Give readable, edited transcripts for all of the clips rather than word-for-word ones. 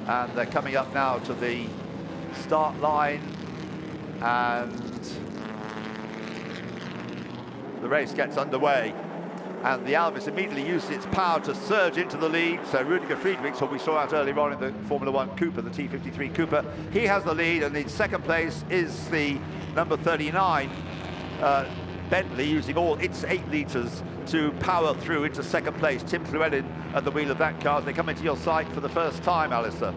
And they're coming up now to the start line, and the race gets underway. And the Alvis immediately uses its power to surge into the lead. So Rudiger Friedrichs, who we saw out earlier on in the Formula One Cooper, the T53 Cooper, he has the lead, and in second place is the number 39 Bentley, using all its 8 litres to power through into second place. Tim Llewellyn at the wheel of that car as they come into your sight for the first time, Alistair.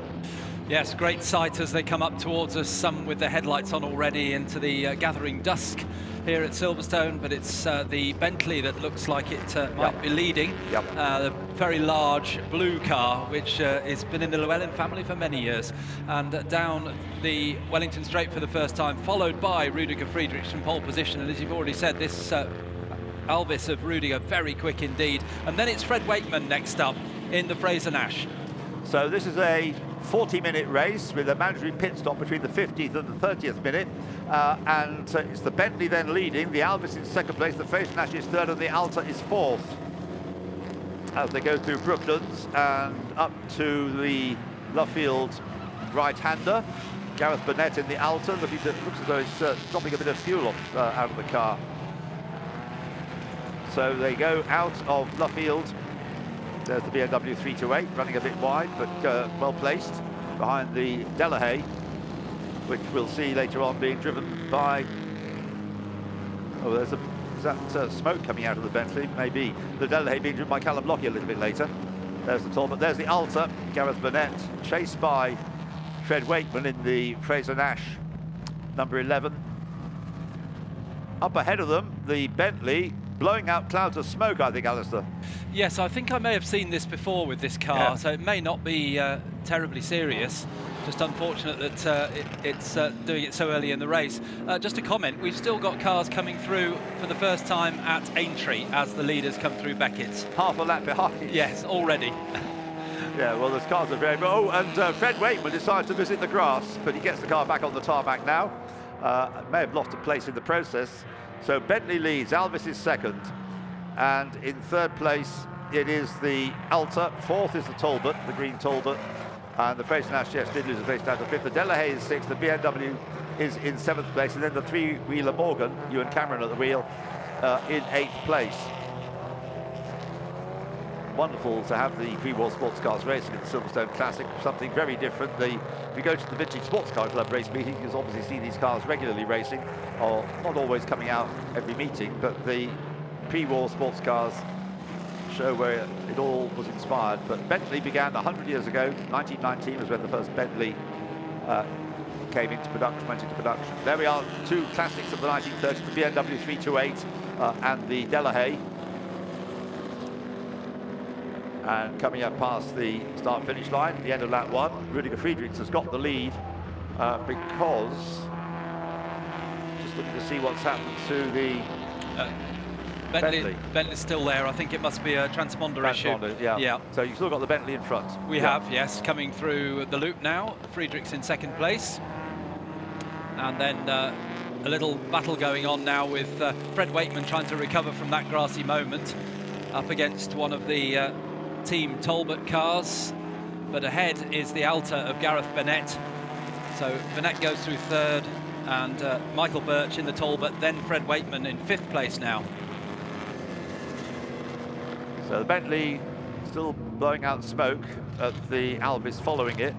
Yes, great sight as they come up towards us, some with their headlights on already into the gathering dusk here at Silverstone, but it's the Bentley that looks like it might be leading. The very large blue car, which has been in the Llewellyn family for many years, and down the Wellington Straight for the first time, followed by Rudiger Friedrichs from pole position. And as you've already said, this Alvis of Rudiger, very quick indeed. And then it's Fred Wakeman next up in the Fraser-Nash. So this is a 40-minute race with a mandatory pit stop between the 50th and the 30th minute, and it's the Bentley then leading, the Alvis in second place, the Fraser-Nash is third, and the Alta is fourth as they go through Brooklands and up to the Luffield right-hander. Gareth Burnett in the Alta, looks as though it's dropping a bit of fuel off out of the car. So they go out of Luffield. There's the BMW 328, running a bit wide, but well placed behind the Delahaye, which we'll see later on being driven by... Oh, is that smoke coming out of the Bentley? Maybe. The Delahaye being driven by Callum Lockie a little bit later. There's the Talbot. There's the Alta, Gareth Burnett, chased by Fred Wakeman in the Fraser-Nash, number 11. Up ahead of them, the Bentley, blowing out clouds of smoke, I think, Alistair. Yes, I think I may have seen this before with this car, so it may not be terribly serious. Just unfortunate that it's doing it so early in the race. Just a comment, we've still got cars coming through for the first time at Aintree as the leaders come through Beckett's. Half a lap behind. Yes, already. Yeah, well, those cars are very... Oh, and Fred Wakeman decides to visit the grass, but he gets the car back on the tarmac now. May have lost a place in the process. So Bentley leads, Alvis is second, and in third place it is the Alta, fourth is the Talbot, the green Talbot, and the Fraser-Nash, yes, did lose a place down to fifth. The Delahaye is sixth, the BMW is in seventh place, and then the three-wheeler Morgan, Ewan Cameron at the wheel, in eighth place. Wonderful to have the pre-war sports cars racing at the Silverstone Classic, something very different. If you go to the Vintage Sports Car Club race meeting, you'll obviously see these cars regularly racing, or not always coming out every meeting, but the pre-war sports cars show where it all was inspired. But Bentley began 100 years ago. 1919 was when the first Bentley came into production, went into production. There we are, two classics of the 1930s, the BMW 328 and the Delahaye. And coming up past the start-finish line at the end of lap one, Rudiger Friedrichs has got the lead because, just looking to see what's happened to the Bentley. Bentley's still there. I think it must be a transponder issue. Yeah. So you've still got the Bentley in front. We have, yes, coming through the loop now. Friedrichs in second place. And then a little battle going on now with Fred Wakeman trying to recover from that grassy moment up against one of the Team Talbot cars, but ahead is the Alta of Gareth Burnett. So Burnett goes through third, and Michael Birch in the Talbot, then Fred Wakeman in fifth place now. So the Bentley still blowing out smoke at the Alvis following it.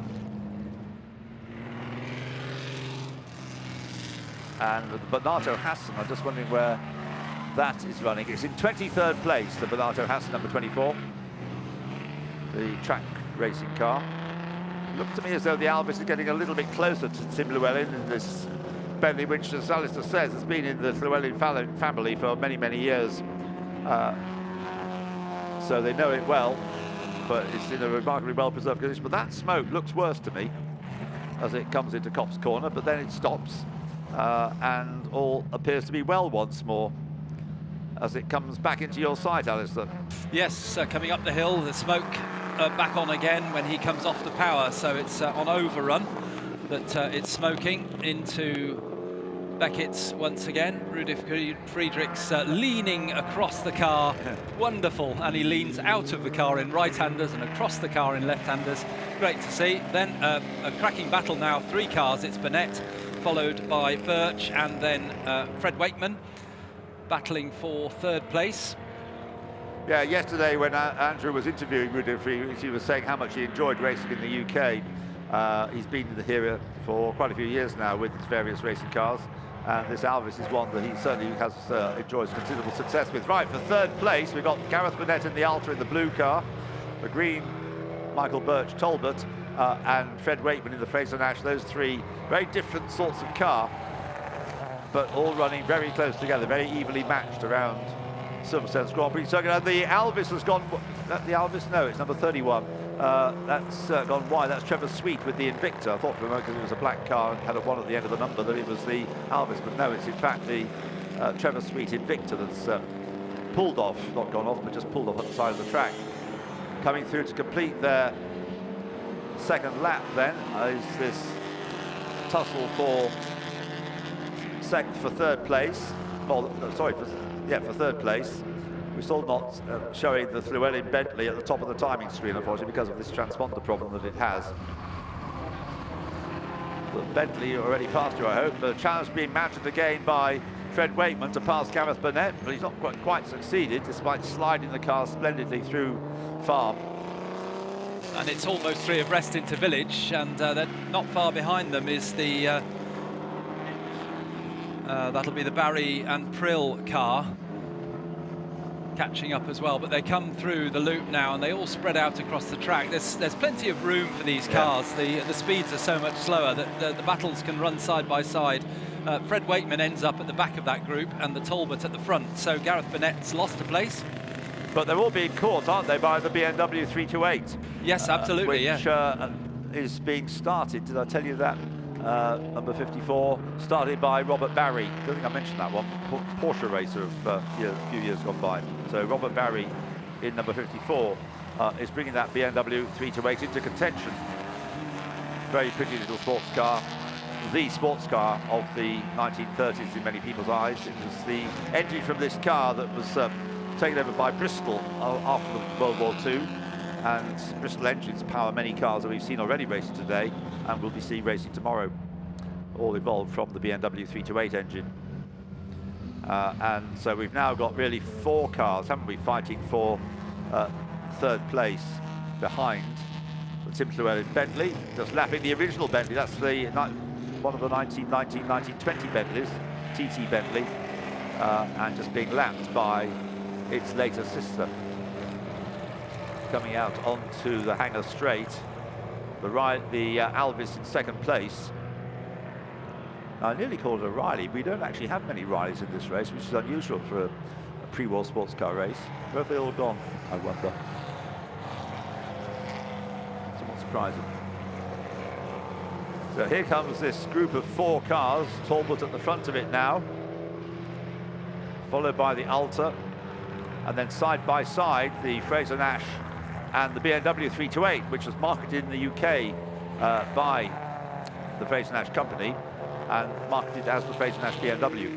And the Bernardo Hassan, I'm just wondering where that is running. It's in 23rd place, the Bernardo Hassan, number 24. The track racing car. Looks to me as though the Alvis is getting a little bit closer to Tim Llewellyn in this Bentley, which, as Alistair says, has been in the Llewellyn family for many, many years. So they know it well, but it's in a remarkably well-preserved condition. But that smoke looks worse to me as it comes into Copse Corner, but then it stops and all appears to be well once more as it comes back into your sight, Alistair. Yes, coming up the hill, the smoke back on again when he comes off the power, so it's on overrun, but it's smoking into Beckett's once again. Rudi Friedrichs leaning across the car. Wonderful. And he leans out of the car in right-handers and across the car in left-handers. Great to see. Then a cracking battle now. 3 cars. It's Burnett, followed by Birch, and then Fred Wakeman battling for 3rd place. Yeah, yesterday when Andrew was interviewing Rudi Friedrichs, he was saying how much he enjoyed racing in the UK. He's been here for quite a few years now with his various racing cars. And this Alvis is one that he certainly has enjoyed considerable success with. Right, for 3rd place, we've got Gareth Burnett in the Alta in the blue car, the green Michael Birch Talbot, and Fred Wakeman in the Fraser-Nash. Those 3 very different sorts of car, but all running very close together, very evenly matched around Silverstone's Grand Prix circuit. And the Alvis has gone, the Alvis? No, it's number 31. That's gone wide. That's Trevor Sweet with the Invicta. I thought for a moment, because it was a black car and had a 1 at the end of the number, that it was the Alvis, but no, it's in fact the Trevor Sweet Invicta that's pulled off, not gone off, but just pulled off at the side of the track. Coming through to complete their 2nd lap then is this tussle for 3rd place. Well, sorry, for 3rd place. We're still not showing the Llewellyn Bentley at the top of the timing screen, unfortunately, because of this transponder problem that it has. But Bentley already passed you, I hope. The challenge being mounted again by Fred Wakeman to pass Gareth Burnett, but he's not quite succeeded, despite sliding the car splendidly through Farm. And it's almost 3 abreast into Village, and they're not far behind them is the that'll be the Barry and Prill car catching up as well, but they come through the loop now and they all spread out across the track. There's plenty of room for these cars. The speeds are so much slower that the battles can run side by side. Fred Wakeman ends up at the back of that group and the Talbot at the front, so Gareth Burnett's lost a place. But they're all being caught, aren't they, by the BMW 328? Yes, absolutely, which is being started, did I tell you that? Number 54, started by Robert Barry. I don't think I mentioned that one. Porsche racer of a few years gone by. So Robert Barry in number 54 is bringing that BMW 328 into contention. Very pretty little sports car. The sports car of the 1930s in many people's eyes. It was the engine from this car that was taken over by Bristol after World War II. And Bristol engines power many cars that we've seen already racing today and will be seen racing tomorrow, all evolved from the BMW 328 engine. And so we've now got really 4 cars, haven't we, fighting for 3rd place behind the Tim Llewellyn Bentley, just lapping the original Bentley. That's the one of the 1920 Bentleys, TT Bentley, and just being lapped by its later sister. Coming out onto the hangar straight, the Alvis in 2nd place. I nearly called it a Riley. We don't actually have many Rileys in this race, which is unusual for a pre-war sports car race. Where have they all gone, I wonder? Somewhat surprising. So here comes this group of 4 cars, Talbot at the front of it now, followed by the Alta, and then side by side the Fraser-Nash and the BMW 328, which was marketed in the UK by the Fraser-Nash company and marketed as the Fraser-Nash BMW.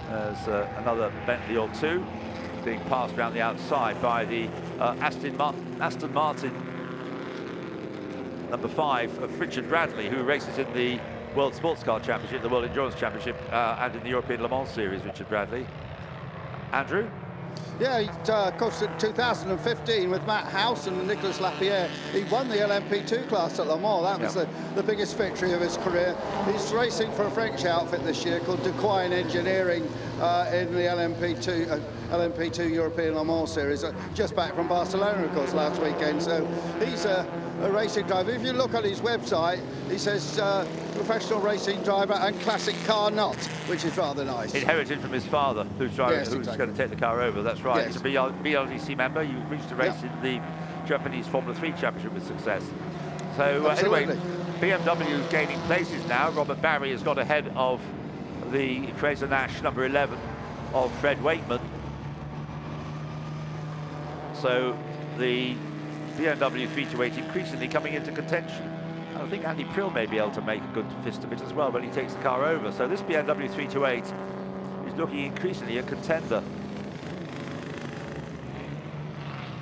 There's another Bentley or 2 being passed around the outside by the Aston Martin number 5 of Richard Bradley, who races in the World Sports Car Championship, the World Endurance Championship, and in the European Le Mans Series, Richard Bradley. Andrew? Yeah, of course, in 2015 with Matt House and Nicolas Lapierre, he won the LMP2 class at Le Mans. That was the biggest victory of his career. He's racing for a French outfit this year called Duquine Engineering in the LMP2 European Le Mans Series, just back from Barcelona, of course, last weekend. So he's a racing driver. If you look on his website, he says professional racing driver and classic car nut, which is rather nice. Inherited from his father, who's driving, Yes, who's exactly. going to take the car over. That's right. Yes. He's a BLDC member. You reached a race in the Japanese Formula 3 Championship with success. So anyway, BMW is gaining places now. Robert Barry has got ahead of the Fraser-Nash number 11 of Fred Wakeman. So the BMW 328 increasingly coming into contention. I think Andy Prill may be able to make a good fist of it as well, but he takes the car over. So this BMW 328 is looking increasingly a contender.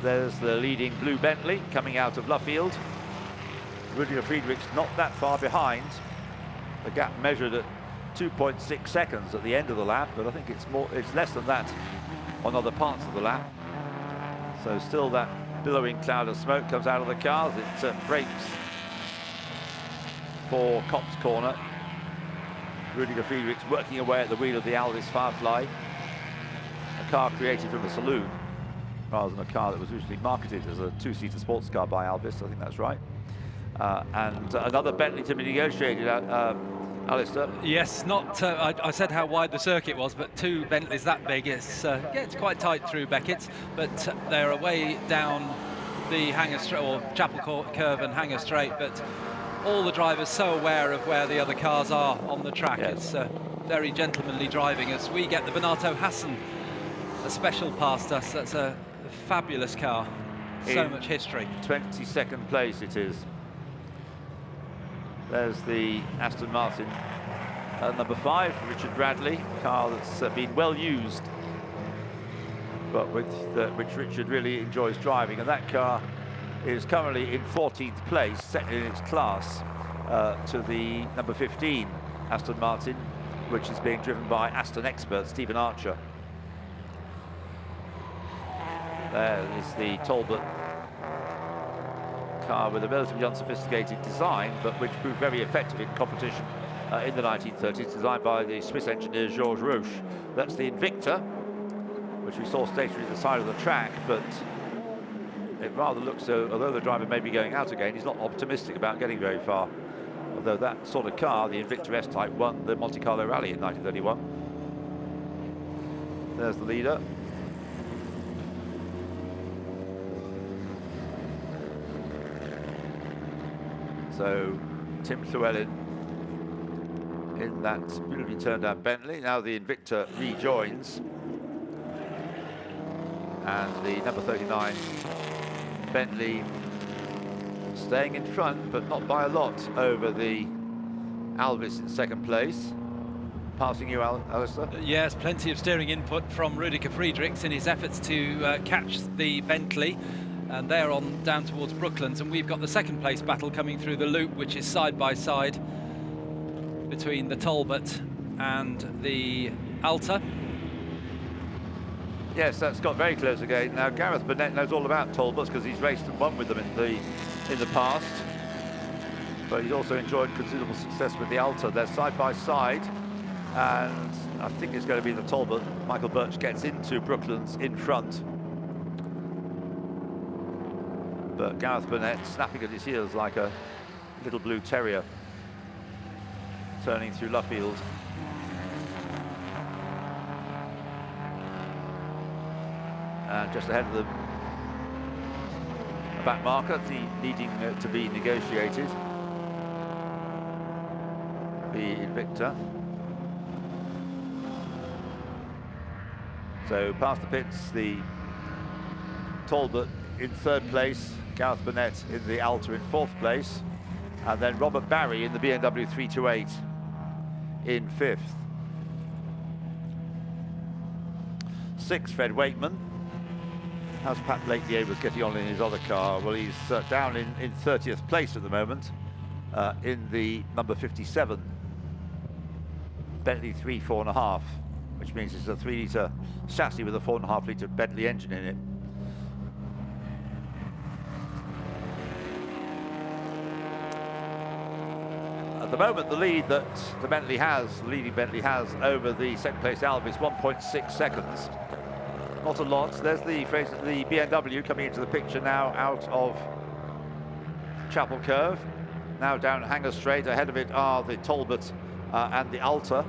There's the leading blue Bentley coming out of Luffield. Rudiger Friedrichs not that far behind. The gap measured at 2.6 seconds at the end of the lap, but I think it's less than that on other parts of the lap. So still that billowing cloud of smoke comes out of the cars. It brakes for Copse Corner. Rudiger Friedrichs working away at the wheel of the Alvis Firefly, a car created from a saloon rather than a car that was originally marketed as a two-seater sports car by Alvis. I think that's right. And another Bentley to be negotiated, Alistair. Yes, not. I said how wide the circuit was, but two Bentleys that big, it's quite tight through Beckett's, but they're away down the Hanger Straight, or Chapel Curve and Hanger Straight, but all the drivers so aware of where the other cars are on the track. Yes. It's very gentlemanly driving as we get the Benato Hassan, a special past us. That's a fabulous car. So much history. 22nd place it is. There's the Aston Martin number 5, Richard Bradley, car that's been well used, but which Richard really enjoys driving, and that car is currently in 14th place, second in its class to the number 15 Aston Martin, which is being driven by Aston expert Stephen Archer. There is the Talbot car with a relatively unsophisticated design, but which proved very effective in competition in the 1930s, designed by the Swiss engineer Georges Roche. That's the Invicta, which we saw stationary at the side of the track, but it rather looks, although the driver may be going out again, he's not optimistic about getting very far. Although that sort of car, the Invicta S-Type, won the Monte Carlo Rally in 1931. There's the leader. So Tim Llewellyn in that beautifully turned out Bentley. Now the Invicta rejoins, and the number 39 Bentley staying in front, but not by a lot, over the Alvis in second place. Passing you, Alistair? Yes, plenty of steering input from Rudiger Friedrichs in his efforts to catch the Bentley. And they're on down towards Brooklands, and we've got the second place battle coming through the loop, which is side by side between the Talbot and the Alta. Yes, that's got very close again. Now Gareth Burnett knows all about Talbots because he's raced and won with them in the past, but he's also enjoyed considerable success with the Alta. They're side by side, and I think it's going to be the Talbot. Michael Birch gets into Brooklands in front, but Gareth Burnett snapping at his heels like a little blue terrier turning through Luffield. And just ahead of the back marker, needing to be negotiated, the Invicta. So past the pits, the Talbot in third place, Gareth Burnett in the Alta in fourth place, and then Robert Barry in the BMW 328 in fifth. Sixth, Fred Wakeman. How's Pat Blake Diablos getting on in his other car? Well, he's down in 30th place at the moment in the number 57 Bentley 4.5, which means it's a 3-litre chassis with a 4.5-litre Bentley engine in it. At the moment, the lead that the leading Bentley has over the second place Alvis, 1.6 seconds. Not a lot. There's the BMW coming into the picture now out of Chapel Curve. Now down Hanger Straight. Ahead of it are the Talbot and the Alta.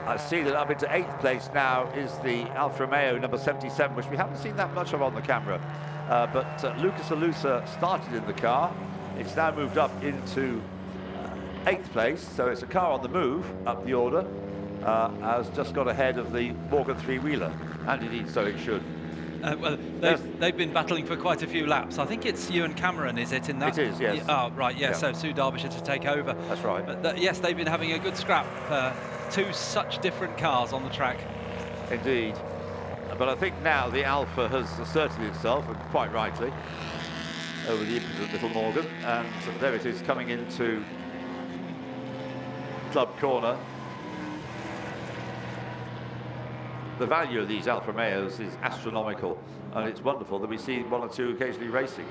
I see that up into 8th place now is the Alfa Romeo number 77, which we haven't seen that much of on the camera. But Lucas Alusa started in the car. It's now moved up into 8th place, so it's a car on the move up the order. Has just got ahead of the Morgan three-wheeler, and indeed so it should. Well, they've been battling for quite a few laps. I think it's Ewan Cameron, is it, in that? It is, yes. Oh, right, yeah, so Sue Derbyshire to take over. That's right. But yes, they've been having a good scrap. Two such different cars on the track. Indeed. But I think now the Alpha has asserted itself, and quite rightly, over the impetus of Little Morgan. And there it is, coming into Club Corner. The value of these Alfa Romeos is astronomical, and it's wonderful that we see one or two occasionally racing.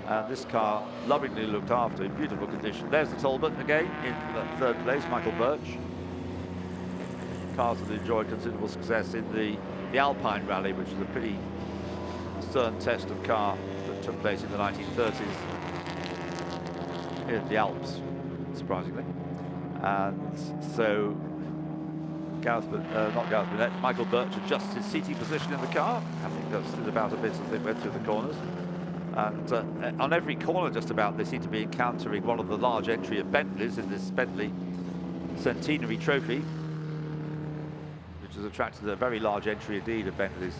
And this car, lovingly looked after, in beautiful condition. There's the Talbot again in third place, Michael Birch. Cars that enjoyed considerable success in the Alpine Rally, which is a pretty stern test of car that took place in the 1930s in the Alps, surprisingly. And so Michael Birch adjusts his seating position in the car. I think that's stood about a bit as they went through the corners. And on every corner just about, they seem to be encountering one of the large entry of Bentleys in this Bentley Centenary trophy, which has attracted a very large entry indeed of Bentleys.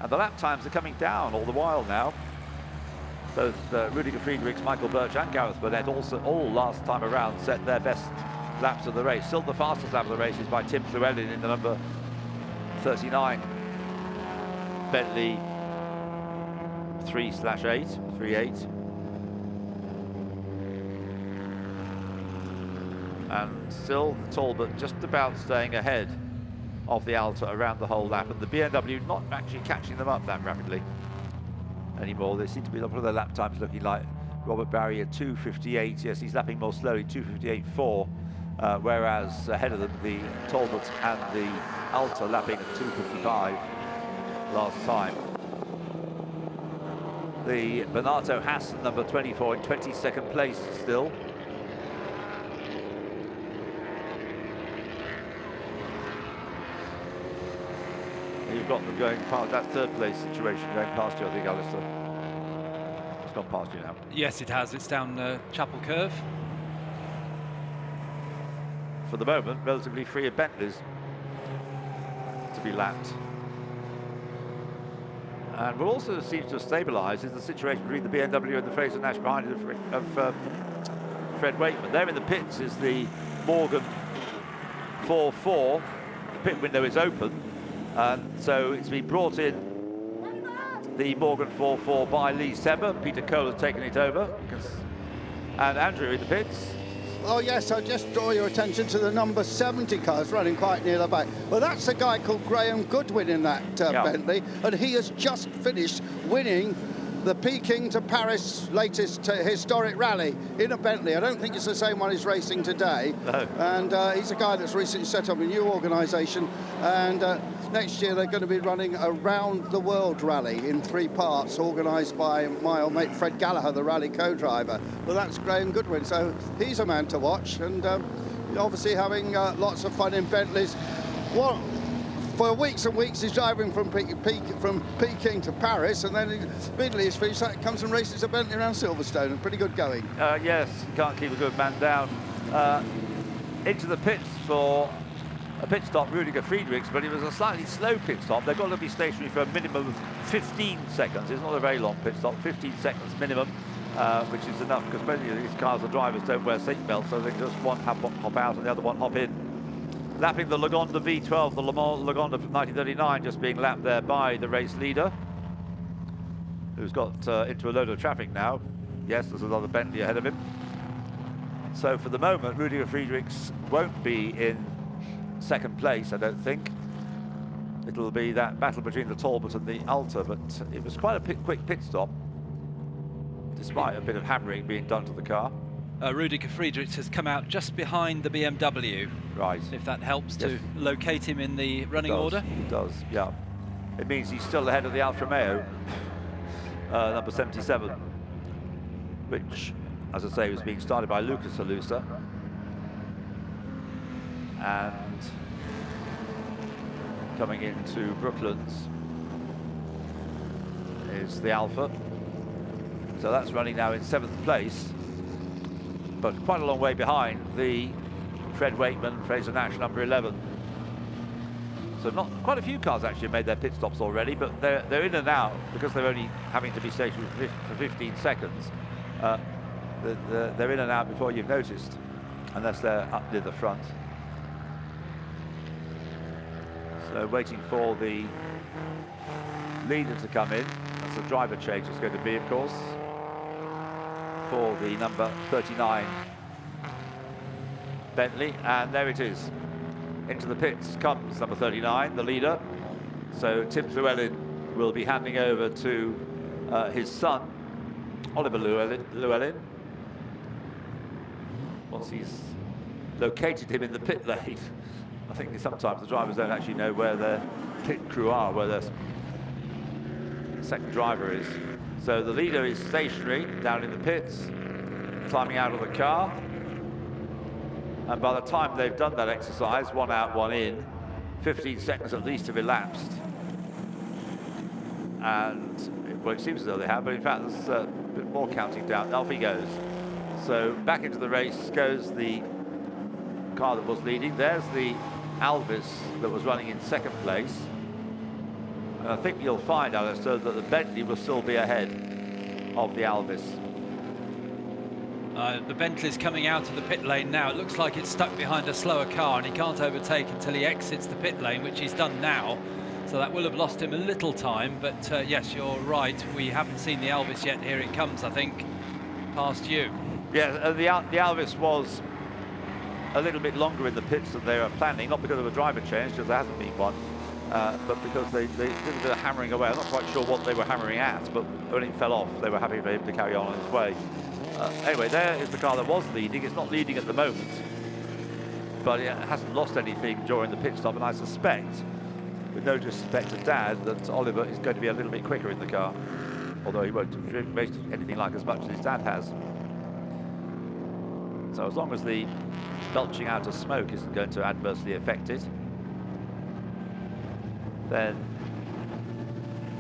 And the lap times are coming down all the while now. Both Rudiger Friedrichs, Michael Birch and Gareth Burnett all last time around set their best laps of the race. Still the fastest lap of the race is by Tim Llewellyn in the number 39 Bentley 3/8. And still the Talbot just about staying ahead of the Alta around the whole lap, and the BMW not actually catching them up that rapidly anymore. They seem to be, look at their lap times looking like Robert Barry at 2:58. Yes, he's lapping more slowly, 2:58.4. Whereas ahead of them, the Talbot and the Alta lapping at 2:55 last time. The Bernardo Hassan, number 24, in 22nd place still. You've got them going past that third place situation, going past you, I think, Alistair. It's gone past you now. Yes, it has. It's down Chapel Curve. For the moment, relatively free of Bentleys to be lapped. And what also seems to have stabilised is the situation between the BMW and the Fraser Nash behind it of Fred Wakeman. There in the pits is the Morgan 4.4. The pit window is open, and so it's been brought in, the Morgan 4.4 by Lee Sember. Peter Cole has taken it over. And Andrew in the pits. Oh yes, I'll just draw your attention to the number 70 cars running quite near the back. Well, that's a guy called Graham Goodwin in that Bentley, and he has just finished winning the Peking to Paris latest historic rally in a Bentley. I don't think it's the same one he's racing today. No. And he's a guy that's recently set up a new organisation, and next year they're going to be running a round the world rally in 3 parts, organised by my old mate Fred Gallagher, the rally co-driver. Well, that's Graham Goodwin, so he's a man to watch, and obviously having lots of fun in Bentleys. For weeks and weeks he's driving from Peking to Paris, and then immediately he's finished that, comes and races a Bentley around Silverstone, and pretty good going. Yes, can't keep a good man down. Into the pits for a pit stop, Rudiger Friedrichs, but it was a slightly slow pit stop. They've got to be stationary for a minimum of 15 seconds. It's not a very long pit stop, 15 seconds minimum, which is enough, because many of these cars, the drivers don't wear seat belts, so they can just one hop out and the other one hop in. Lapping the Lagonda V12, the Le Mans Lagonda from 1939, just being lapped there by the race leader, who's got into a load of traffic now. Yes, there's another Bentley ahead of him. So for the moment, Rudiger Friedrichs won't be in second place, I don't think. It'll be that battle between the Talbot and the Alta, but it was quite a quick pit stop, despite a bit of hammering being done to the car. Rudiger Friedrichs has come out just behind the BMW. Right. If that helps to locate him in the running order. It does, yeah. It means he's still ahead of the Alfa Romeo, number 77, which, as I say, was being started by Lucas Halusa. And coming into Brooklands is the Alfa. So that's running now in 7th place, but quite a long way behind the Fred Wakeman, Fraser Nash, number 11. So not quite a few cars actually made their pit stops already, but they're in and out because they're only having to be stationary for 15 seconds. They're in and out before you've noticed, unless they're up near the front. So waiting for the leader to come in. That's a driver change it's going to be, of course, for the number 39 Bentley. And there it is. Into the pits comes number 39, the leader. So Tim Llewellyn will be handing over to his son, Oliver Llewellyn. Once he's located him in the pit lane. I think sometimes the drivers don't actually know where their pit crew are, where their second driver is. So the leader is stationary down in the pits, climbing out of the car. And by the time they've done that exercise, 1 out, 1 in, 15 seconds at least have elapsed. And, well, it seems as though they have, but in fact there's a bit more counting down. Off he goes. So back into the race goes the car that was leading. There's the Alvis that was running in second place. And I think you'll find, Alistair, that the Bentley will still be ahead of the Alvis. The Bentley's coming out of the pit lane now. It looks like it's stuck behind a slower car and he can't overtake until he exits the pit lane, which he's done now. So that will have lost him a little time, but yes, you're right. We haven't seen the Alvis yet. Here it comes, I think, past you. Yeah, the Alvis was a little bit longer in the pits than they were planning, not because of a driver change, because there hasn't been one, but because they did a bit of hammering away. I'm not quite sure what they were hammering at, but when it fell off, they were happy for him to carry on his way. Anyway, there is the car that was leading. It's not leading at the moment, but it hasn't lost anything during the pit stop, and I suspect, with no disrespect to Dad, that Oliver is going to be a little bit quicker in the car, although he won't have raced anything like as much as his dad has. So as long as the belching out of smoke isn't going to adversely affect it, then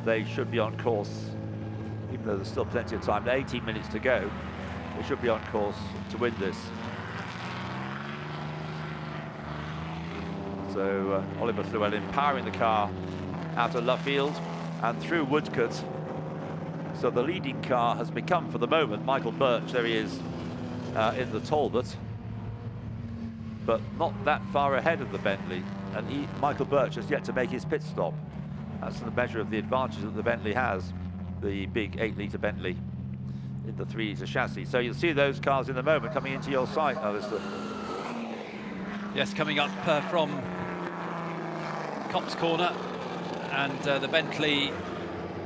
they should be on course, even though there's still plenty of time, 18 minutes to go. They should be on course to win this. So Oliver Llewellyn powering the car out of Luffield and through Woodcote. So the leading car has become, for the moment, Michael Birch. There he is in the Talbot, but not that far ahead of the Bentley. And Michael Birch has yet to make his pit stop. That's the measure of the advantage that the Bentley has, the big 8-litre Bentley in the 3-litre chassis. So you'll see those cars in a moment coming into your sight, Alistair. Yes, coming up from Copse Corner, and the Bentley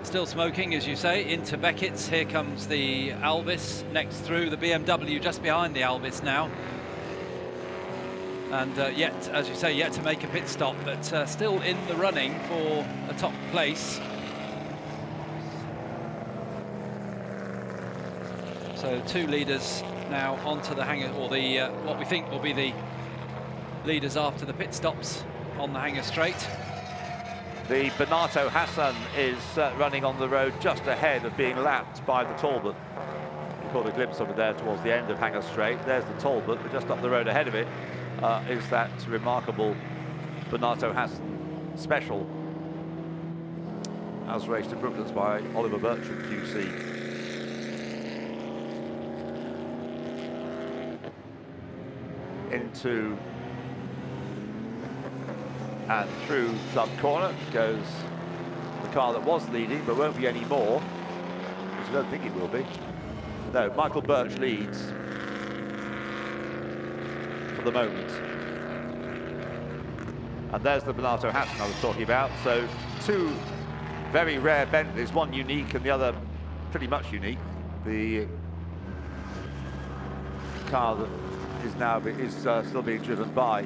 still smoking, as you say, into Beckett's. Here comes the Alvis next through, the BMW just behind the Alvis now. And yet, as you say, yet to make a pit stop, but still in the running for a top place. So 2 leaders now onto the hangar, or the what we think will be the leaders after the pit stops on the hangar straight. The Bernardo Hassan is running on the road just ahead of being lapped by the Talbot. You caught a glimpse of it there towards the end of Hangar Straight. There's the Talbot, but just up the road ahead of it is that remarkable Bernardo Hassan special, as raced to Brooklands by Oliver Bertram QC. Into and through Club Corner goes the car that was leading, but won't be any more, which I don't think it will be. No, Michael Birch leads for the moment. And there's the Bernardo Hassan I was talking about. So 2 very rare Bentleys, one unique and the other pretty much unique. The car that is now still being driven by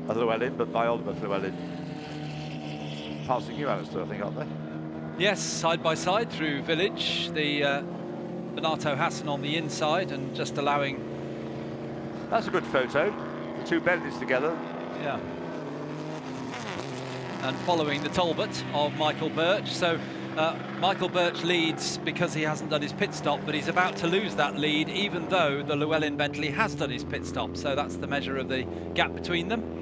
Llewellyn, but by Oliver Llewellyn. Passing you, Alistair, I think, aren't they? Yes, side by side through Village. The Bernardo Hassan on the inside and just allowing... That's a good photo. The 2 Bentleys together. Yeah. And following the Talbot of Michael Birch. So Michael Birch leads because he hasn't done his pit stop, but he's about to lose that lead, even though the Llewellyn Bentley has done his pit stop. So that's the measure of the gap between them.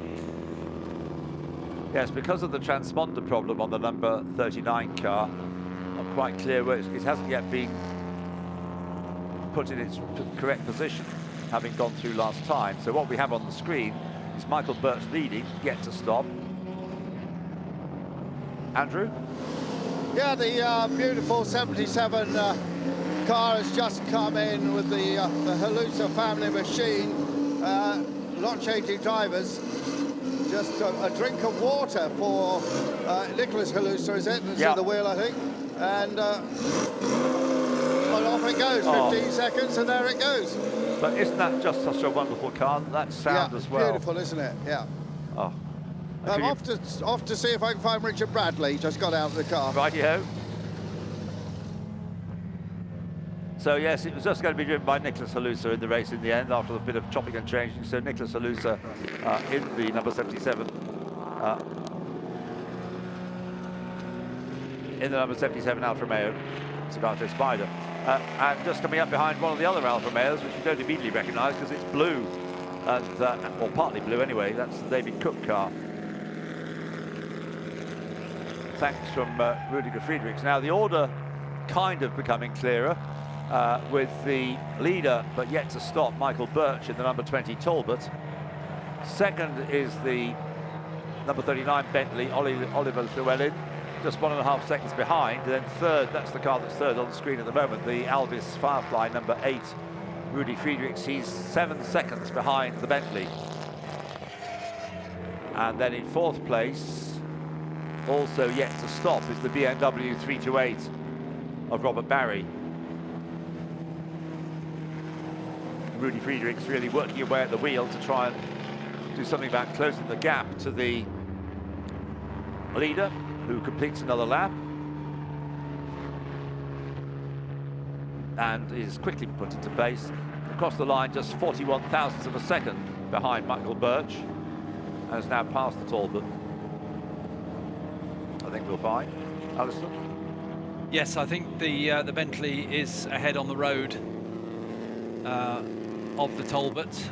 Yes, because of the transponder problem on the number 39 car, I'm quite clear where it hasn't yet been put in its correct position, having gone through last time. So what we have on the screen is Michael Birch leading, yet to stop. Andrew? Yeah, the beautiful 77 car has just come in with the Halusa family machine. Not changing drivers. Just a drink of water for Nicholas Halusa, is it? It's at the wheel, I think. And well, off it goes, 15 seconds, and there it goes. But isn't that just such a wonderful car? That sound as well. Beautiful, isn't it? Yeah. Oh. I'm off to see if I can find Richard Bradley. Just got out of the car. Righty-ho. So yes, it was just going to be driven by Nicholas Halusa in the race in the end, after a bit of chopping and changing. So Nicholas Halusa in the number 77. In the number 77 Alfa Romeo Zagato Spider. And just coming up behind one of the other Alfa Romeos, which you don't immediately recognise because it's blue, and or partly blue anyway. That's the David Cook car. Thanks from Rudiger Friedrichs. Now the order kind of becoming clearer, with the leader but yet to stop, Michael Birch in the number 20 Talbot. Second is the number 39 Bentley, Oliver Llewellyn, just 1.5 seconds behind. And then third, that's the car that's third on the screen at the moment, the Alvis Firefly number 8 Rudy Friedrichs. He's 7 seconds behind the Bentley. And then in fourth place, also yet to stop, is the BMW 328 of Robert Barry. Rudy Friedrichs really working away at the wheel to try and do something about closing the gap to the leader, who completes another lap and is quickly put into pace. Across the line, just 41 thousandths of a second behind Michael Birch, and has now passed the Talbot. I think we'll find. Alistair? Yes, I think the Bentley is ahead on the road of the Talbot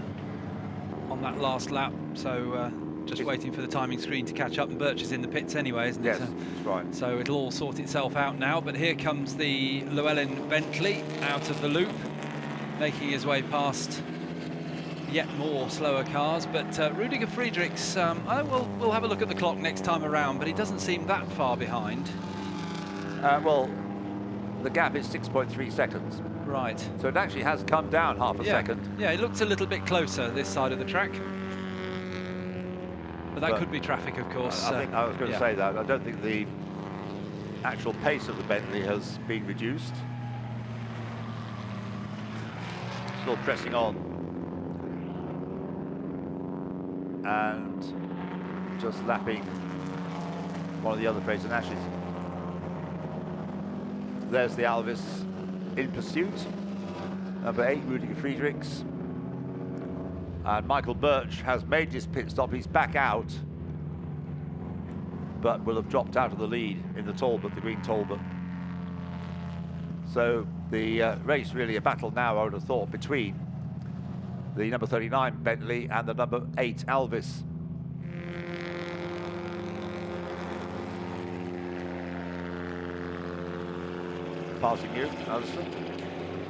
on that last lap, so just waiting for the timing screen to catch up, and Birch is in the pits anyway, isn't it? Yes, that's right. So it'll all sort itself out now, but here comes the Llewellyn Bentley out of the loop, making his way past yet more slower cars, but Rudiger Friedrichs, we'll have a look at the clock next time around, but he doesn't seem that far behind. Well, the gap is 6.3 seconds. Right. So it actually has come down half a second. Yeah, it looks a little bit closer this side of the track. But that could be traffic, of course. I think I was going to say that. I don't think the actual pace of the Bentley has been reduced. Still pressing on. And just lapping one of the other Fraser Nashes. There's the Alvis in pursuit. Number 8, Rudiger Friedrichs. And Michael Birch has made his pit stop. He's back out, but will have dropped out of the lead in the Talbot, the green Talbot. So the race really a battle now, I would have thought, between the number 39 Bentley and the number 8 Alvis. Passing you, Alistair.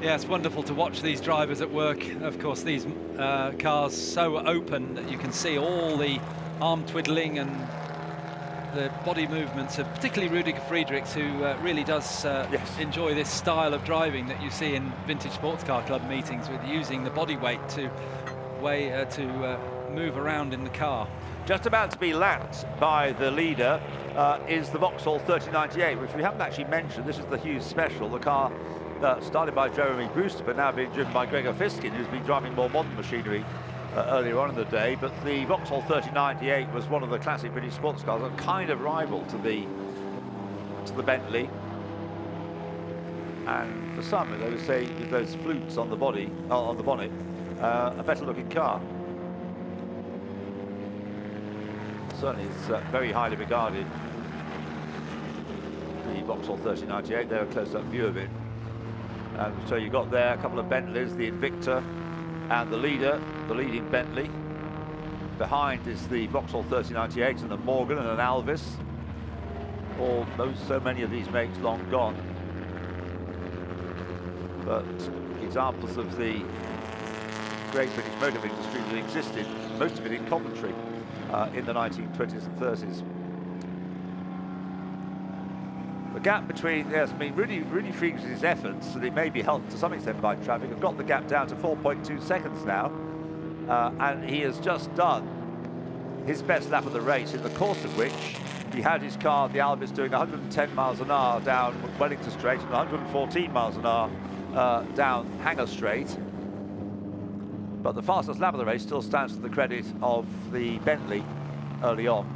Yeah, it's wonderful to watch these drivers at work. Of course, these cars so open that you can see all the arm twiddling and the body movements of particularly Rudiger Friedrichs, who really does enjoy this style of driving that you see in vintage sports car club meetings, with using the body weight to move around in the car. Just about to be lapped by the leader is the Vauxhall 3098, which we haven't actually mentioned. This is the Hughes Special, the car started by Jeremy Brewster, but now being driven by Gregor Fiskin, who's been driving more modern machinery earlier on in the day. But the Vauxhall 3098 was one of the classic British sports cars, a kind of rival to the Bentley. And for some, they would say, with those flutes on the body, on the bonnet, a better-looking car. Certainly, it's very highly regarded. The Vauxhall 3098. There, a close-up view of it. And so you've got there a couple of Bentleys, the Invicta and the leader, the leading Bentley. behind is the Vauxhall 3098 and the Morgan and an Alvis. So many of these makes long gone. But examples of the great British motor industry that existed, most of it in Coventry, in the 1920s and 30s. The gap between, yes, I mean, Rudy Friedrichs' efforts, and it may be helped to some extent by traffic, have got the gap down to 4.2 seconds now, and he has just done his best lap of the race, in the course of which he had his car, the Alvis, doing 110 miles an hour down Wellington Straight and 114 miles an hour down Hanger Straight. But the fastest lap of the race still stands to the credit of the Bentley early on.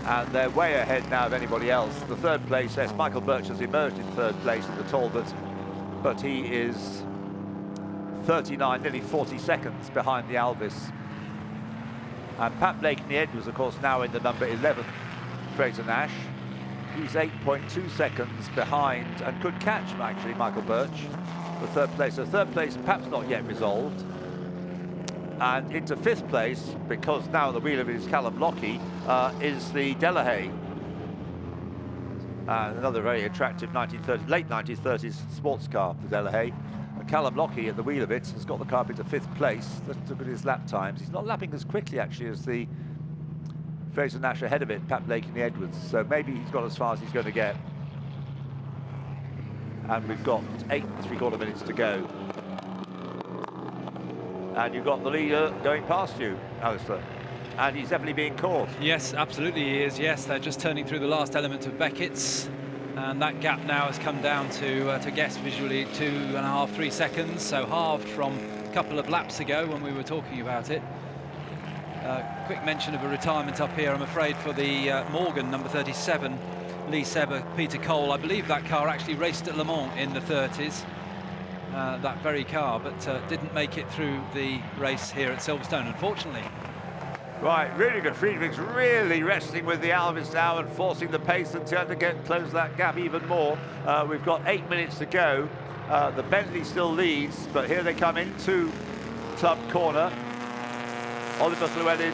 And they're way ahead now of anybody else. The third place, yes, Michael Birch has emerged in third place in the Talbot, but he is 39, nearly 40 seconds behind the Alvis. And Pat Blakeney-Edwards, of course, now in the number 11 Fraser Nash. He's 8.2 seconds behind and could catch, actually, Michael Birch, the third place. So third place, perhaps not yet resolved. And into fifth place, because now the wheel of it is Callum Lockie, is the Delahaye. Another very attractive late 1930s sports car, the Delahaye. And Callum Lockie at the wheel of it has got the car into fifth place. Let's look at his lap times. He's not lapping as quickly, actually, as the Fraser Nash ahead of it, Pat Blakeney-Edwards. So maybe he's got as far as he's going to get. And we've got 8 3/4 minutes to go. And you've got the leader going past you, Alistair. And he's definitely being caught. Yes, absolutely he is, yes. They're just turning through the last element of Beckett's. And that gap now has come down to guess visually 2.5, 3 seconds. So halved from a couple of laps ago when we were talking about it. Quick mention of a retirement up here, I'm afraid, for the Morgan, number 37, Lee Sebber, Peter Cole. I believe that car actually raced at Le Mans in the 30s. That very car, but didn't make it through the race here at Silverstone, unfortunately. Right, really good. Friedrichs really resting with the Alvis now and forcing the pace and trying to close that gap even more. We've got 8 minutes to go. The Bentley still leads, but here they come into Club Corner. Oliver Llewellyn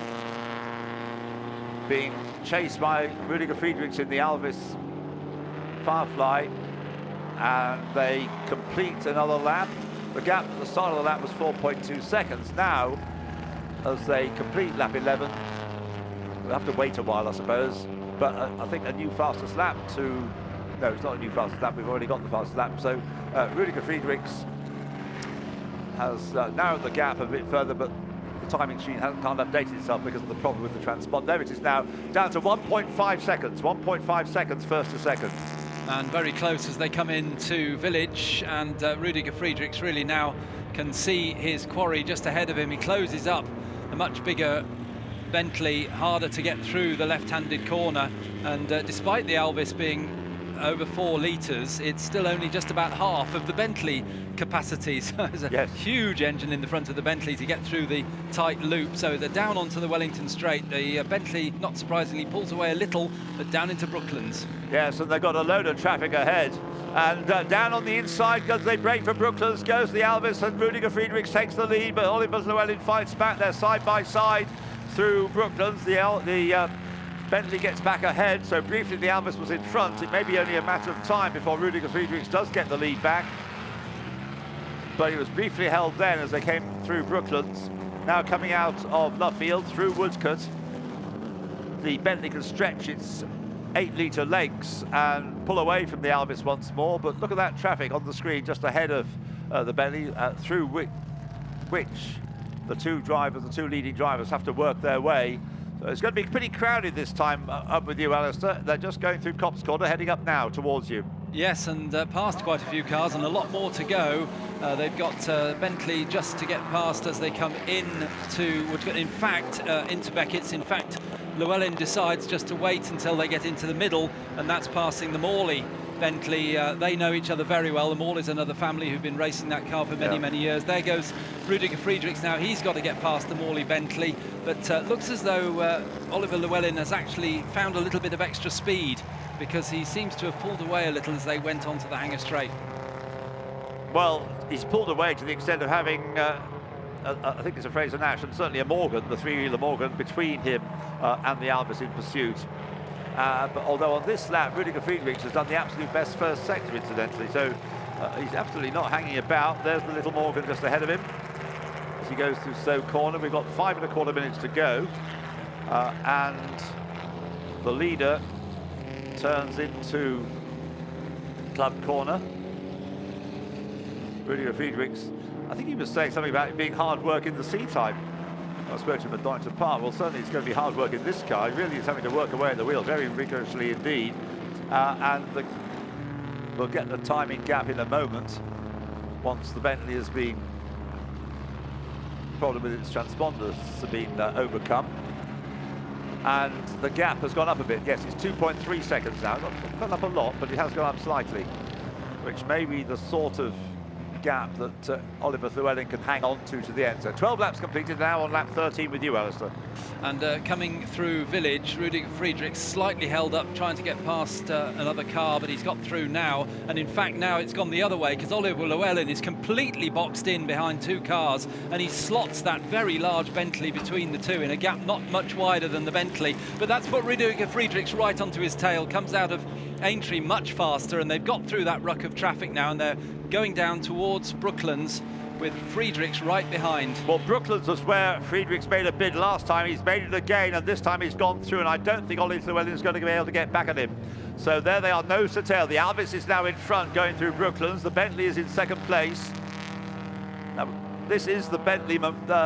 being chased by Rudiger Friedrichs in the Alvis Firefly. And they complete another lap. The gap at the start of the lap was 4.2 seconds. Now, as they complete lap 11, we'll have to wait a while, I suppose. But I think a new fastest lap to... No, it's not a new fastest lap. We've already got the fastest lap. So Rudiger Friedrichs has narrowed the gap a bit further, but the timing machine can't update itself because of the problem with the transponder. There it is now, down to 1.5 seconds. 1.5 seconds first to second. And very close as they come into Village, and Rudiger Friedrichs really now can see his quarry just ahead of him. He closes up a much bigger Bentley, harder to get through the left-handed corner, and despite the Alvis being over 4 litres, it's still only just about half of the Bentley capacity. So there's a huge engine in the front of the Bentley to get through the tight loop. So they're down onto the Wellington Straight. The Bentley, not surprisingly, pulls away a little, but down into Brooklands. Yes, and they've got a load of traffic ahead. And down on the inside, as they break for Brooklands, goes the Alvis, and Rudiger Friedrichs takes the lead, but Oliver Llewellyn fights back there side by side through Brooklands. The Bentley gets back ahead, so briefly the Alvis was in front. It may be only a matter of time before Rudiger Friedrichs does get the lead back. But he was briefly held then as they came through Brooklands. Now coming out of Luffield through Woodcote, the Bentley can stretch its 8-litre legs and pull away from the Alvis once more. But look at that traffic on the screen just ahead of the Bentley, through which the two leading drivers have to work their way. So it's going to be pretty crowded this time up with you, Alistair. They're just going through Copse Corner, heading up now towards you. Yes, and past quite a few cars and a lot more to go. They've got Bentley just to get past as they come into Woodcote. In fact, into Beckett's. In fact, Llewellyn decides just to wait until they get into the middle, and that's passing the Morley Bentley. They know each other very well. The Morley's another family who've been racing that car for many, many years. There goes Rudiger Friedrichs now. He's got to get past the Morley Bentley, but looks as though Oliver Llewellyn has actually found a little bit of extra speed, because he seems to have pulled away a little as they went onto the Hanger Straight. Well, he's pulled away to the extent of having I think it's a Fraser Nash and certainly a Morgan, the three-wheeler Morgan, between him and the Alvis in pursuit. But although on this lap, Rudiger Friedrichs has done the absolute best first sector, incidentally, so he's absolutely not hanging about. There's the little Morgan just ahead of him as he goes through Stowe Corner. We've got 5¼ minutes to go, and the leader turns into Club Corner. Rudiger Friedrichs, I think he was saying something about it being hard work in the C-type. I spoke to him at Donington Park. Well, certainly it's going to be hard work in this car. He really is having to work away at the wheel very rigorously indeed. We'll get the timing gap in a moment once the Bentley has been, problem with its transponders has been overcome. And the gap has gone up a bit. Yes, it's 2.3 seconds now. Not gone up a lot, but it has gone up slightly, which may be the sort of gap that Oliver Llewellyn can hang on to the end. So 12 laps completed now on lap 13 with you, Alistair. And coming through Village, Rudiger Friedrichs slightly held up, trying to get past another car, but he's got through now. And in fact, now it's gone the other way, because Oliver Llewellyn is completely boxed in behind two cars, and he slots that very large Bentley between the two in a gap not much wider than the Bentley. But that's put Rudiger Friedrichs right onto his tail, comes out of Aintree much faster, and they've got through that ruck of traffic now, and they're going down towards Brooklands with Friedrichs right behind. Well, Brooklands was where Friedrichs made a bid last time. He's made it again, and this time he's gone through, and I don't think Oliver Llewellyn is going to be able to get back at him. So there they are, nose to tail. The Alvis is now in front going through Brooklands. The Bentley is in second place. Now, this is the Bentley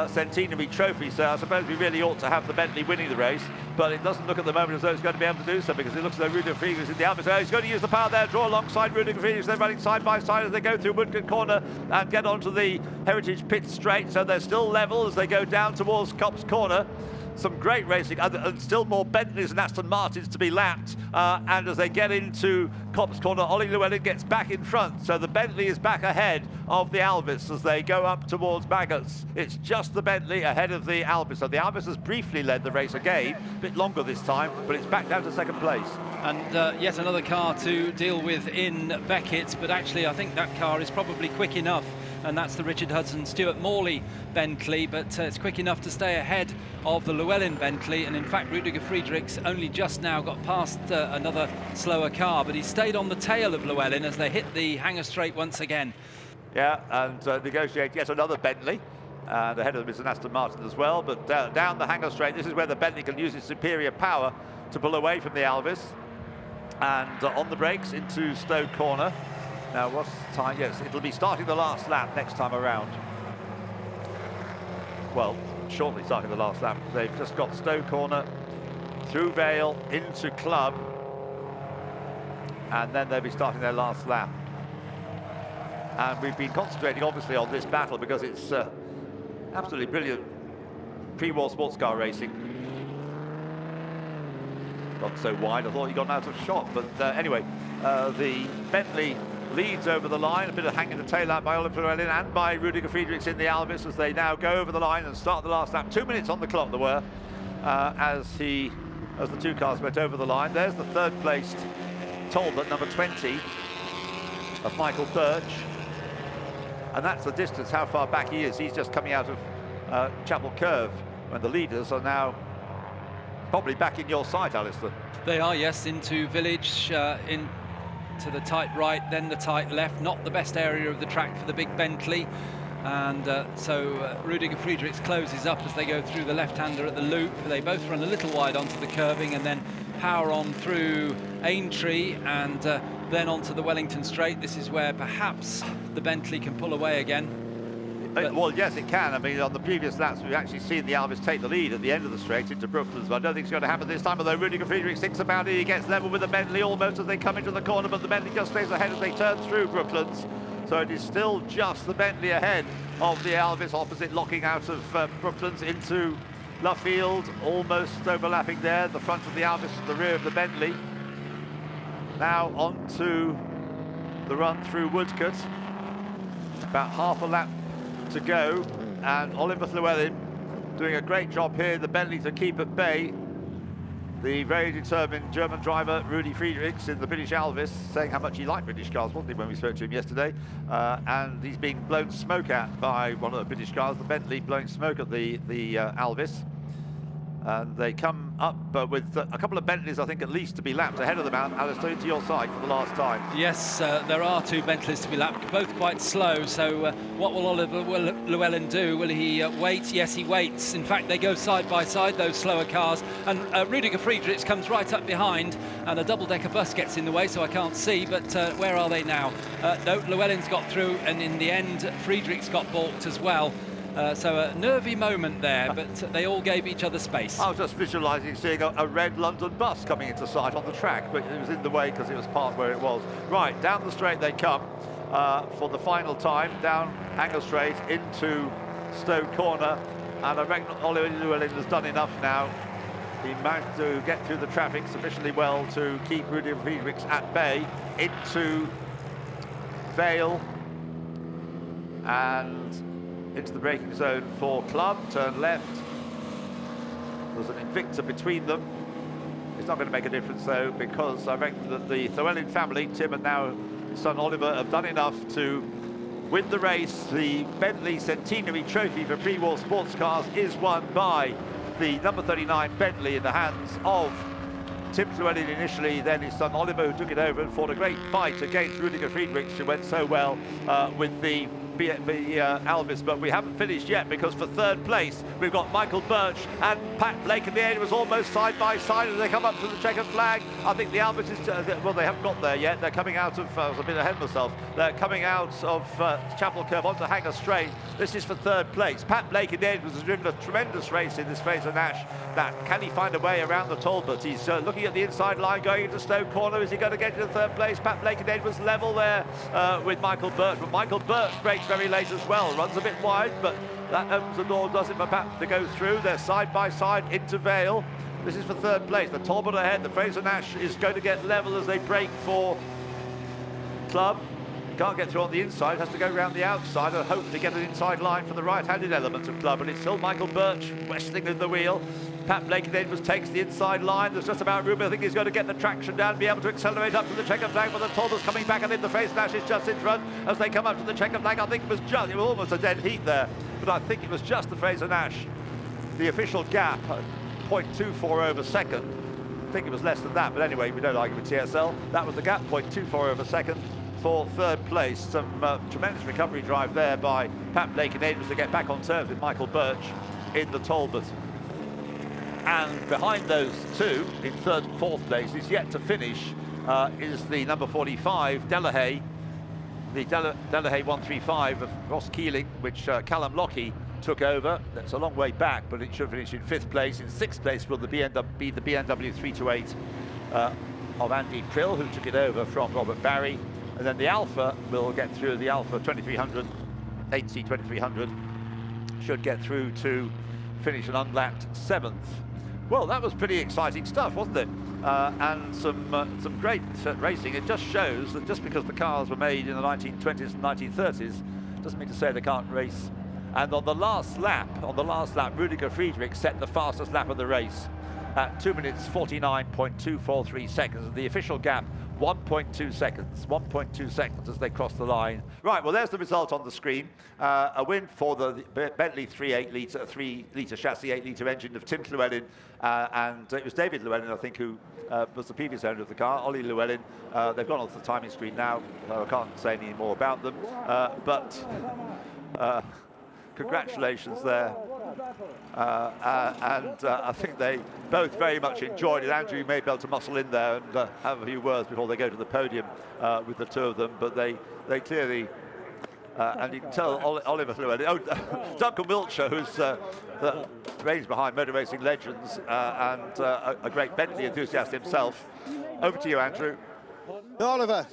Centenary trophy, so I suppose we really ought to have the Bentley winning the race, but it doesn't look at the moment as though it's going to be able to do so, because it looks as though Rudiger Friedrichs in the Alvis. Oh, he's going to use the power there, draw alongside Rudiger Friedrichs. They're running side by side as they go through Woodcote Corner and get onto the Heritage Pit Straight, so they're still level as they go down towards Copse Corner. Some great racing, and still more Bentleys and Aston Martins to be lapped. And as they get into Copse Corner, Ollie Llewellyn gets back in front. So the Bentley is back ahead of the Alvis as they go up towards Baggots. It's just the Bentley ahead of the Alvis. So the Alvis has briefly led the race again, a bit longer this time, but it's back down to second place. And yet another car to deal with in Beckett, but actually I think that car is probably quick enough, and that's the Richard Hudson Stuart Morley Bentley, but it's quick enough to stay ahead of the Llewellyn Bentley. And in fact, Rudiger Friedrichs only just now got past another slower car, but he stayed on the tail of Llewellyn as they hit the Hanger Straight once again. Yeah, and negotiate yet another Bentley. And ahead of them is an Aston Martin as well, but down the Hanger Straight, this is where the Bentley can use its superior power to pull away from the Alvis. And on the brakes into Stowe Corner. Now, what's the time? Yes, it'll be starting the last lap next time around. Well, shortly starting the last lap. They've just got Stowe Corner, through Vale, into Club, and then they'll be starting their last lap. And we've been concentrating, obviously, on this battle because it's absolutely brilliant pre-war sports car racing. Gone so wide, I thought he got out of shot, but anyway, the Bentley leads over the line, a bit of hanging the tail out by Oliver Llewellyn and by Rudiger Friedrichs in the Alvis as they now go over the line and start the last lap. 2 minutes on the clock there were as the two cars went over the line. There's the third placed Talbot, number 20 of Michael Birch, and that's the distance, how far back he is. He's just coming out of Chapel Curve when the leaders are now probably back in your sight, Alistair. They are, yes, into Village, into the tight right, then the tight left. Not the best area of the track for the big Bentley. And so Rudiger Friedrichs closes up as they go through the left-hander at the loop. They both run a little wide onto the curving and then power on through Aintree and then onto the Wellington Straight. This is where perhaps the Bentley can pull away again. Well, yes, it can. I mean, on the previous laps, we've actually seen the Alvis take the lead at the end of the straight into Brooklands, but I don't think it's going to happen this time, although Rudiger Friedrichs thinks about it. He gets level with the Bentley almost as they come into the corner, but the Bentley just stays ahead as they turn through Brooklands. So it is still just the Bentley ahead of the Alvis opposite, locking out of Brooklands into Luffield, almost overlapping there, the front of the Alvis, the rear of the Bentley. Now onto the run through Woodcote. About half a lap to go, and Oliver Llewellyn doing a great job here, the Bentley to keep at bay. the very determined German driver, Rudi Friedrichs, in the British Alvis, saying how much he liked British cars, wasn't he, when we spoke to him yesterday? And he's being blown smoke at by one of the British cars, the Bentley, blowing smoke at the Alvis. And they come up with a couple of Bentleys, I think, at least to be lapped ahead of them. Alistair, to your side for the last time. Yes, there are 2 Bentleys to be lapped, both quite slow. So what will Oliver Llewellyn do? Will he wait? Yes, he waits. In fact, they go side by side, those slower cars. And Rudiger Friedrichs comes right up behind, and a double-decker bus gets in the way, so I can't see. But where are they now? No, Llewellyn's got through, and in the end, Friedrichs got balked as well. So a nervy moment there, but they all gave each other space. I was just visualising seeing a red London bus coming into sight on the track, but it was in the way because it was parked where it was. Right, down the straight they come for the final time, down Hanger Straight into Stowe Corner, and I reckon Oliver Llewellyn has done enough now. He managed to get through the traffic sufficiently well to keep Rudi Friedrichs at bay into Vale and into the braking zone for Club, turn left. There's an Invicta between them. It's not going to make a difference though, because I reckon that the Llewellyn family, Tim and now his son Oliver, have done enough to win the race. The Bentley Centenary trophy for pre-war sports cars is won by the number 39 Bentley in the hands of Tim Llewellyn initially, then his son Oliver, who took it over and fought a great fight against Rudiger Friedrichs, who went so well with the Alvis. But we haven't finished yet, because for third place we've got Michael Birch and Pat Blake, and the end was almost side by side as they come up to the checkered flag. I think the Alvis is, well, they haven't got there yet. They're coming out of, I was a bit ahead of myself, they're coming out of Chapel Curve onto Hanger Straight. This is for third place. Pat Blake in the end has driven a tremendous race in this Fraser Nash. Can he find a way around the Talbot? He's looking at the inside line going into Stowe Corner. Is he going to get into third place? Pat Blake and Ed was level there with Michael Birch, but Michael Birch breaks very late as well, runs a bit wide, but that opens the door, does it, for Pat to go through. They're side by side into Vale. This is for third place. The Talbot ahead. The Fraser Nash is going to get level as they break for Club. Can't get through on the inside, has to go around the outside and hopefully get an inside line for the right-handed element of Club, and it's still Michael Birch wrestling in the wheel. Pat Blake Edwards takes the inside line. There's just about room. I think he's going to get the traction down and be able to accelerate up to the checkered flag, but the Talbot's coming back, and then the Fraser Nash is just in front as they come up to the checkered flag. I think it was almost a dead heat there, but I think it was just the Fraser Nash. The official gap, 0.24 over second. I think it was less than that, but anyway, we don't argue with TSL. That was the gap, 0.24 over second for third place. Some tremendous recovery drive there by Pat Blake and Edwards to get back on terms with Michael Birch in the Talbot. And behind those two, in third and fourth place, is yet to finish, is the number 45, Delahaye, the Delahaye 135 of Ross Keeling, which Callum Lockie took over. That's a long way back, but it should finish in fifth place. In sixth place will be the BMW 328 of Andy Prill, who took it over from Robert Barry. And then the Alpha will get through, the Alpha 2300, 8C 2300, should get through to finish an unlapped seventh. Well, that was pretty exciting stuff, wasn't it? And some great racing. It just shows that just because the cars were made in the 1920s and 1930s, doesn't mean to say they can't race. And on the last lap, Rudiger Friedrichs set the fastest lap of the race at 2 minutes 49.243 seconds. And the official gap, 1.2 seconds as they cross the line. Right, well, there's the result on the screen. A win for the Bentley 3-litre chassis, 8-litre engine of Tim Llewellyn, and it was David Llewellyn, I think, who was the previous owner of the car, Ollie Llewellyn. They've gone off the timing screen now, I can't say any more about them, but congratulations there. I think they both very much enjoyed it. Andrew may be able to muscle in there and have a few words before they go to the podium with the two of them, but they clearly, and you can tell Oliver Llewellyn, Duncan Wiltshire, who's the brains behind Motor Racing Legends and a great Bentley enthusiast himself. Over to you, Andrew. Oliver.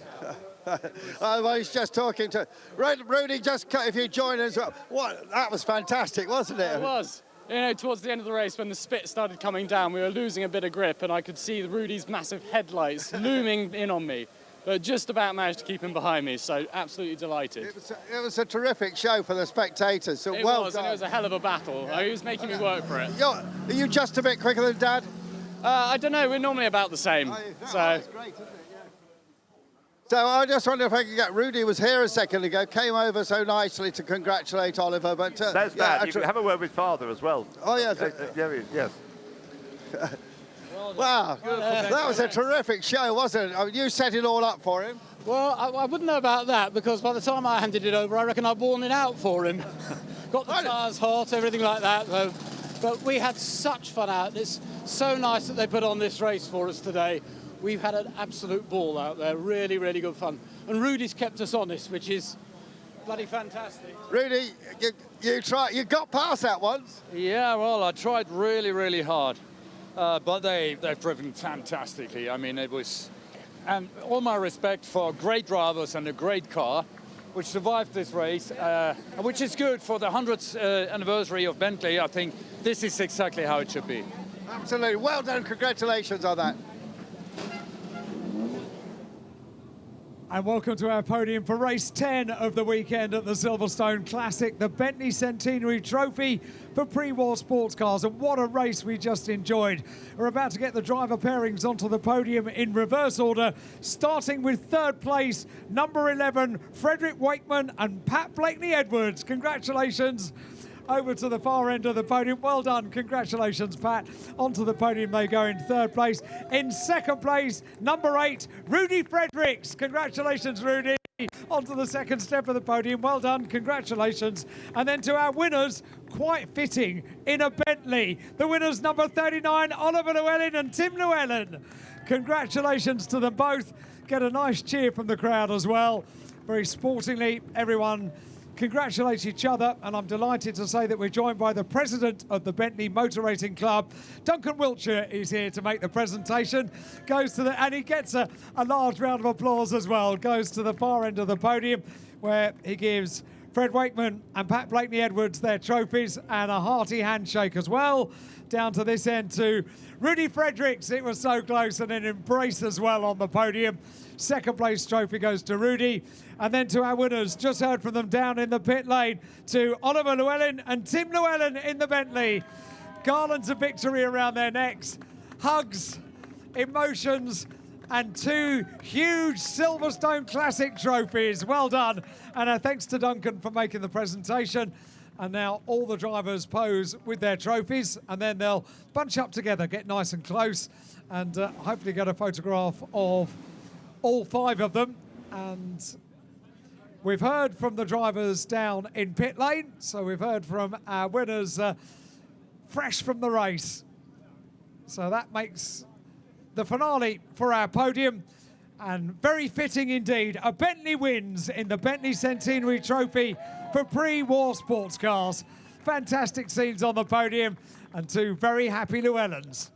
I was just talking to Rudy. Just if you join us, that was fantastic, wasn't it? It was. You know, towards the end of the race, when the spit started coming down, we were losing a bit of grip, and I could see Rudy's massive headlights looming in on me, but just about managed to keep him behind me. So absolutely delighted. It was a terrific show for the spectators. So it well was, done. And it was a hell of a battle. He was making me work for it. Are you just a bit quicker than Dad? I don't know, we're normally about the same. So that's great, isn't it? Yeah. So I just wonder if I could get Rudy was here a second ago, came over so nicely to congratulate Oliver, but that's bad. You can have a word with father as well. Oh yes, yes. Wow, that was a terrific show, wasn't it? I mean, you set it all up for him. Well, I wouldn't know about that, because by the time I handed it over, I reckon I'd worn it out for him. Got the tyres hot, everything like that. So, but we had such fun out. It's so nice that they put on this race for us today. We've had an absolute ball out there, really, really good fun. And Rudy's kept us honest, which is bloody fantastic. Rudy, you got past that once. Yeah, well, I tried really, really hard. But they've driven fantastically. I mean, it was... And all my respect for great drivers and a great car, which survived this race, which is good for the 100th anniversary of Bentley. I think this is exactly how it should be. Absolutely. Well done. Congratulations on that. And welcome to our podium for race 10 of the weekend at the Silverstone Classic, the Bentley Centenary Trophy for pre-war sports cars. And what a race we just enjoyed. We're about to get the driver pairings onto the podium in reverse order, starting with third place, number 11, Frederick Wakeman and Pat Blakeney-Edwards. Congratulations. Over to the far end of the podium. Well done. Congratulations, Pat. Onto the podium they go in third place. In second place, number 8, Rudy Fredericks. Congratulations, Rudy. Onto the second step of the podium. Well done. Congratulations. And then to our winners, quite fitting, in a Bentley. The winners, number 39, Oliver Llewellyn and Tim Llewellyn. Congratulations to them both. Get a nice cheer from the crowd as well. Very sportingly, everyone congratulate each other, and I'm delighted to say that we're joined by the president of the Bentley Motor Racing Club. Duncan Wiltshire is here to make the presentation. Goes to the, and he gets a large round of applause as well. Goes to the far end of the podium where he gives Fred Wakeman and Pat Blakeney-Edwards their trophies and a hearty handshake as well. Down to this end to Rudy Fredericks. It was so close, and an embrace as well on the podium. Second place trophy goes to Rudy. And then to our winners, just heard from them down in the pit lane, to Oliver Llewellyn and Tim Llewellyn in the Bentley. Garlands of victory around their necks, hugs, emotions, and 2 huge Silverstone Classic trophies. Well done. And thanks to Duncan for making the presentation. And now all the drivers pose with their trophies, and then they'll bunch up together, get nice and close, and hopefully get a photograph of all 5 of them. And we've heard from the drivers down in pit lane, so we've heard from our winners fresh from the race. So that makes the finale for our podium, and very fitting indeed. A Bentley wins in the Bentley Centenary Trophy for pre-war sports cars. Fantastic scenes on the podium, and 2 very happy Llewellyns.